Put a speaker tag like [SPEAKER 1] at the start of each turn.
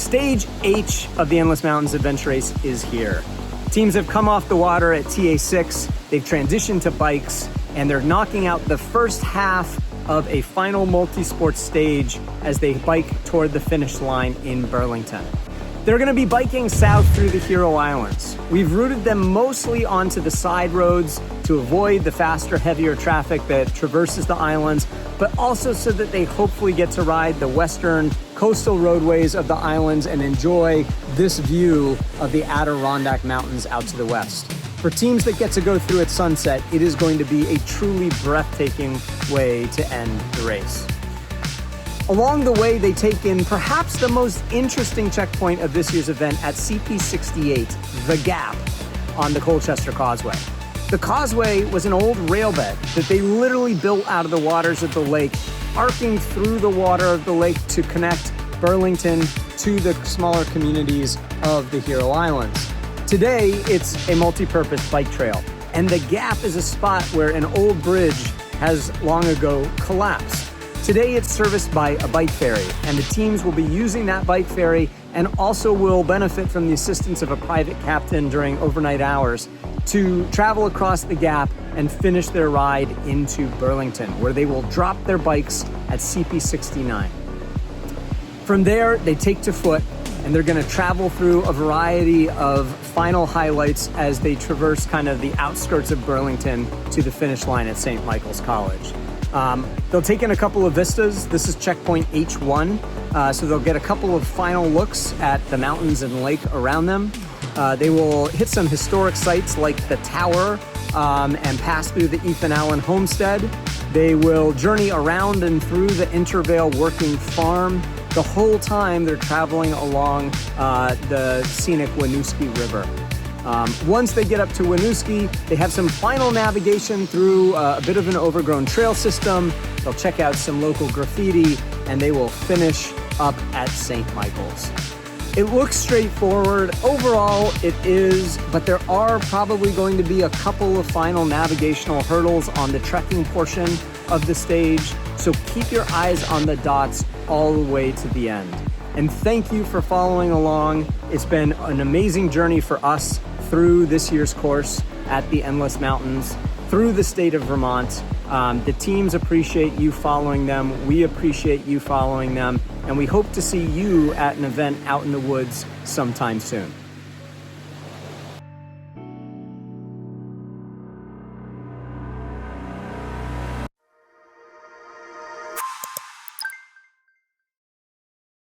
[SPEAKER 1] Stage H of the Endless Mountains Adventure Race is here. Teams have come off the water at TA6, they've transitioned to bikes, and they're knocking out the first half of a final multi-sport stage as they bike toward the finish line in Burlington. They're gonna be biking south through the Hero Islands. We've routed them mostly onto the side roads to avoid the faster, heavier traffic that traverses the islands, but also so that they hopefully get to ride the western coastal roadways of the islands and enjoy this view of the Adirondack Mountains out to the west. For teams that get to go through at sunset, it is going to be a truly breathtaking way to end the race. Along the way, they take in perhaps the most interesting checkpoint of this year's event at CP68, The Gap, on the Colchester Causeway. The causeway was an old rail bed that they literally built out of the waters of the lake, arcing through the water of the lake to connect Burlington to the smaller communities of the Hero Islands. Today, it's a multi-purpose bike trail, and The Gap is a spot where an old bridge has long ago collapsed. Today, it's serviced by a bike ferry, and the teams will be using that bike ferry and also will benefit from the assistance of a private captain during overnight hours to travel across the Gap and finish their ride into Burlington, where they will drop their bikes at CP69. From there, they take to foot, and they're gonna travel through a variety of final highlights as they traverse kind of the outskirts of Burlington to the finish line at St. Michael's College. They'll take in a couple of vistas. This is checkpoint H1, so they'll get a couple of final looks at the mountains and lake around them. They will hit some historic sites like the Tower and pass through the Ethan Allen Homestead. They will journey around and through the Intervale Working Farm. The whole time they're traveling along the scenic Winooski River. Once they get up to Winooski, they have some final navigation through a bit of an overgrown trail system. They'll check out some local graffiti, and they will finish up at St. Michael's. It looks straightforward. Overall, it is, but there are probably going to be a couple of final navigational hurdles on the trekking portion of the stage, so keep your eyes on the dots all the way to the end. And thank you for following along. It's been an amazing journey for us through this year's course at the Endless Mountains, through the state of Vermont. The teams appreciate you following them. We appreciate you following them. And we hope to see you at an event out in the woods sometime soon.